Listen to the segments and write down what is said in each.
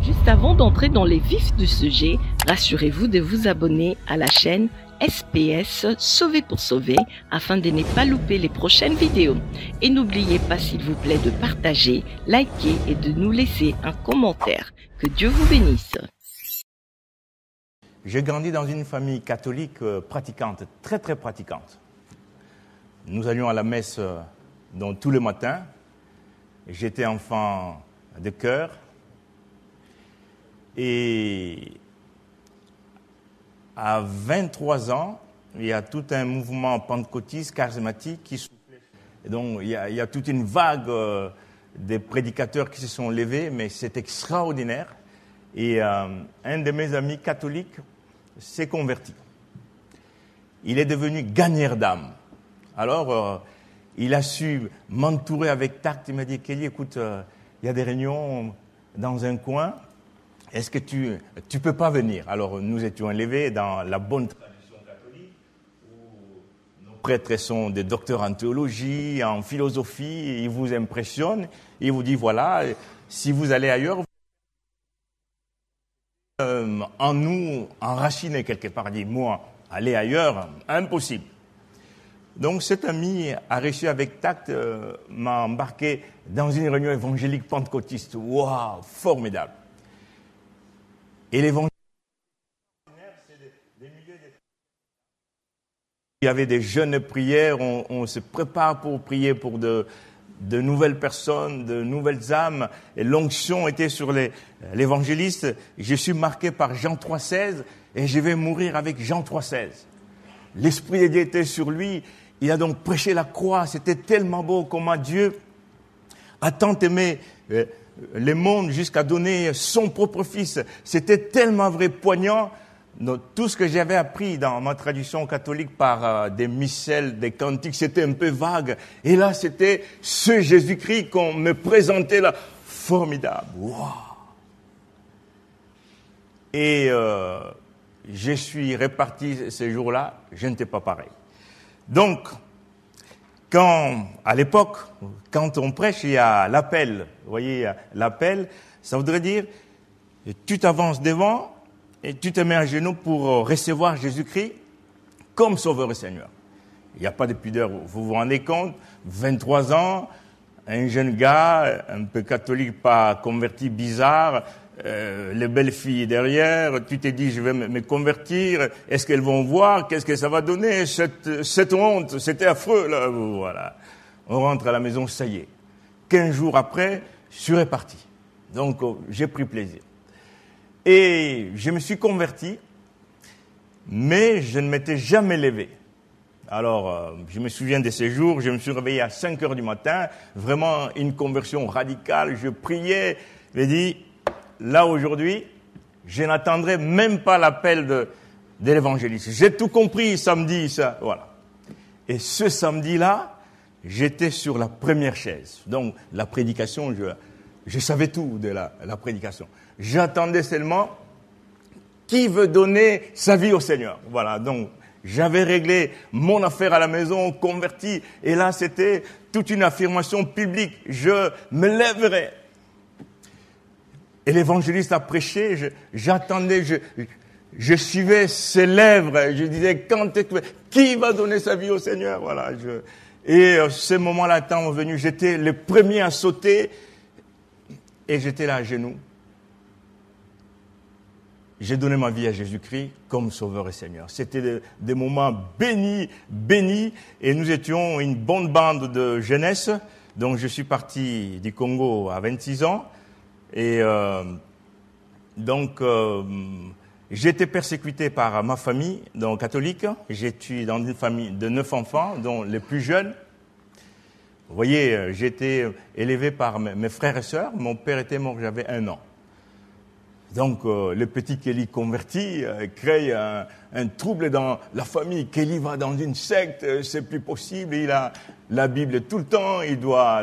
Juste avant d'entrer dans les vifs du sujet, rassurez-vous de vous abonner à la chaîne SPS Sauver pour Sauver afin de ne pas louper les prochaines vidéos. Et n'oubliez pas s'il vous plaît de partager, liker et de nous laisser un commentaire. Que Dieu vous bénisse. J'ai grandi dans une famille catholique pratiquante, très très pratiquante. Nous allions à la messe donc, tous les matins. J'étais enfant de chœur. Et à 23 ans, il y a tout un mouvement pentecôtiste, charismatique qui soufflait. Et donc, il y a toute une vague des prédicateurs qui se sont levés, mais c'est extraordinaire. Et un de mes amis catholiques s'est converti. Il est devenu gagneur d'âme. Alors, il a su m'entourer avec tact. Il m'a dit, Kelly, écoute, il y a des réunions dans un coin. Est-ce que tu peux pas venir? Alors, nous étions élevés dans la bonne tradition catholique, où nos prêtres sont des docteurs en théologie, en philosophie, ils vous impressionnent, ils vous disent, voilà, si vous allez ailleurs, en nous, enraciné quelque part, dit, moi, aller ailleurs, impossible. Donc, cet ami a réussi avec tact m'a embarqué dans une réunion évangélique pentecôtiste. Waouh, formidable. Et l'évangile, c'est des milliers de... Il y avait des jeûnes de prière, on se prépare pour prier pour de nouvelles personnes, de nouvelles âmes. Et l'onction était sur l'évangéliste. Je suis marqué par Jean 3,16 et je vais mourir avec Jean 3,16. L'Esprit de Dieu était sur lui. Il a donc prêché la croix. C'était tellement beau comment Dieu a tant aimé le monde jusqu'à donner son propre fils. C'était tellement vrai, poignant. Tout ce que j'avais appris dans ma tradition catholique par des missels, des cantiques, c'était un peu vague. Et là, c'était ce Jésus-Christ qu'on me présentait là. Formidable. Wow. Et je suis reparti ces jours-là, je n'étais pas pareil. Donc, à l'époque, quand on prêche, il y a l'appel. Vous voyez, l'appel, ça voudrait dire, tu t'avances devant et tu te mets à genoux pour recevoir Jésus-Christ comme Sauveur et Seigneur. Il n'y a pas de pudeur, vous vous rendez compte, 23 ans, un jeune gars, un peu catholique, pas converti, bizarre, les belles filles derrière, tu t'es dit, je vais me convertir, est-ce qu'elles vont voir, qu'est-ce que ça va donner, cette honte, c'était affreux, là, voilà. On rentre à la maison, ça y est. 15 jours après, je suis reparti. Donc, j'ai pris plaisir. Et je me suis converti, mais je ne m'étais jamais levé. Alors, je me souviens de ces jours, je me suis réveillé à 5 heures du matin, vraiment une conversion radicale, je priais, j'ai dit, là aujourd'hui, je n'attendrai même pas l'appel de l'évangéliste. J'ai tout compris samedi, ça, voilà. Et ce samedi-là, j'étais sur la première chaise. Donc, la prédication, je savais tout de la prédication. J'attendais seulement qui veut donner sa vie au Seigneur. Voilà, donc j'avais réglé mon affaire à la maison, converti, et là c'était toute une affirmation publique. Je me lèverai. Et l'évangéliste a prêché, j'attendais, je suivais ses lèvres, je disais, qui va donner sa vie au Seigneur? Voilà, et ce moment-là étant venu, j'étais le premier à sauter, et j'étais là à genoux. J'ai donné ma vie à Jésus-Christ comme Sauveur et Seigneur. C'était des moments bénis, et nous étions une bonne bande de jeunesse. Donc je suis parti du Congo à 26 ans, et j'ai été persécuté par ma famille, donc catholique. J'étais dans une famille de 9 enfants, dont les plus jeunes. Vous voyez, j'ai été élevé par mes frères et sœurs. Mon père était mort, j'avais 1 an. Donc, le petit Kelly converti crée un trouble dans la famille. Kelly va dans une secte, c'est plus possible. Il a la Bible tout le temps, il doit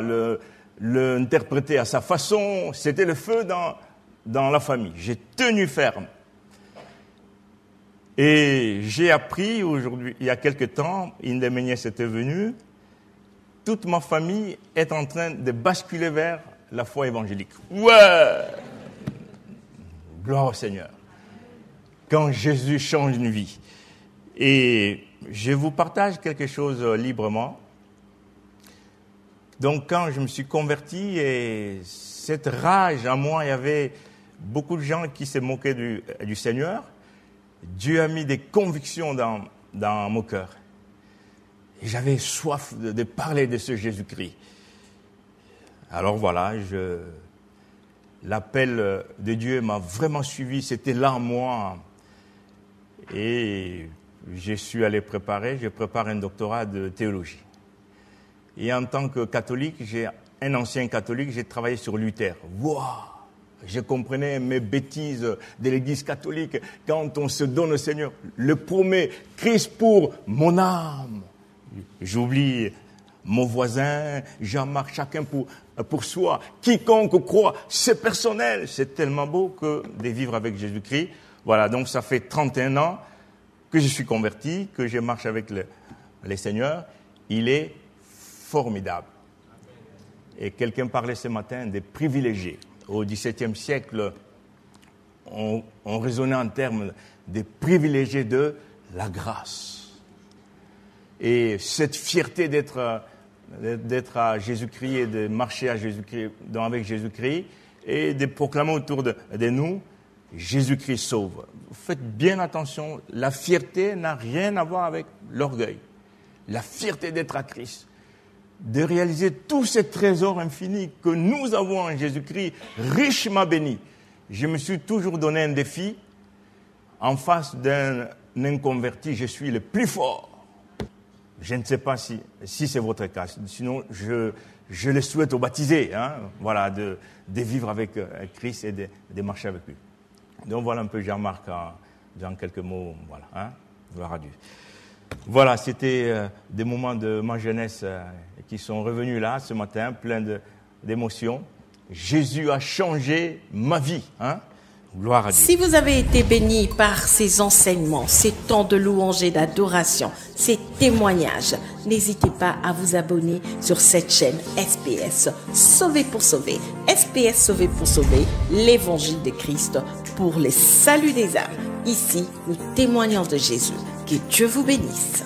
l'interpréter à sa façon. C'était le feu dans la famille. J'ai tenu ferme. Et j'ai appris aujourd'hui, il y a quelque temps, une de mes nièces était venue. Toute ma famille est en train de basculer vers la foi évangélique. Ouais! Gloire au Seigneur. Quand Jésus change une vie. Et je vous partage quelque chose librement. Donc quand je me suis converti, et cette rage en moi, il y avait beaucoup de gens qui se moquaient du Seigneur. Dieu a mis des convictions dans mon cœur. Et j'avais soif de parler de ce Jésus-Christ. Alors voilà, l'appel de Dieu m'a vraiment suivi, c'était là en moi. Et je suis allé je prépare un doctorat de théologie. Et en tant que catholique, un ancien catholique, j'ai travaillé sur Luther. Waouh! Je comprenais mes bêtises de l'Église catholique quand on se donne au Seigneur. Le promet, Christ pour mon âme. J'oublie mon voisin, Jean-Marc, chacun pour soi. Quiconque croit, c'est personnel. C'est tellement beau que de vivre avec Jésus-Christ. Voilà, donc ça fait 31 ans que je suis converti, que je marche avec le Seigneur. Il est formidable. Et quelqu'un parlait ce matin des privilégiés. Au XVIIe siècle, on raisonnait en termes des privilégiés de la grâce. Et cette fierté d'être à Jésus-Christ et de marcher à Jésus-Christ, avec Jésus-Christ et de proclamer autour de nous, Jésus-Christ sauve. Faites bien attention, la fierté n'a rien à voir avec l'orgueil. La fierté d'être à Christ, de réaliser tous ces trésors infinis que nous avons en Jésus-Christ, richement bénis. Je me suis toujours donné un défi. En face d'un inconverti, je suis le plus fort. Je ne sais pas si c'est votre cas. Sinon, je le souhaite aux baptisés, voilà, de vivre avec Christ et de marcher avec lui. Donc voilà un peu Jean-Marc dans quelques mots, voilà, gloire à Dieu. Voilà, c'était des moments de ma jeunesse qui sont revenus là ce matin, pleins d'émotions. Jésus a changé ma vie, Gloire à Dieu. Si vous avez été béni par ces enseignements, ces temps de louange et d'adoration, ces témoignages, n'hésitez pas à vous abonner sur cette chaîne SPS Sauvé pour sauver. SPS Sauvé pour sauver, l'évangile de Christ pour le salut des âmes. Ici, nous témoignons de Jésus. Que Dieu vous bénisse.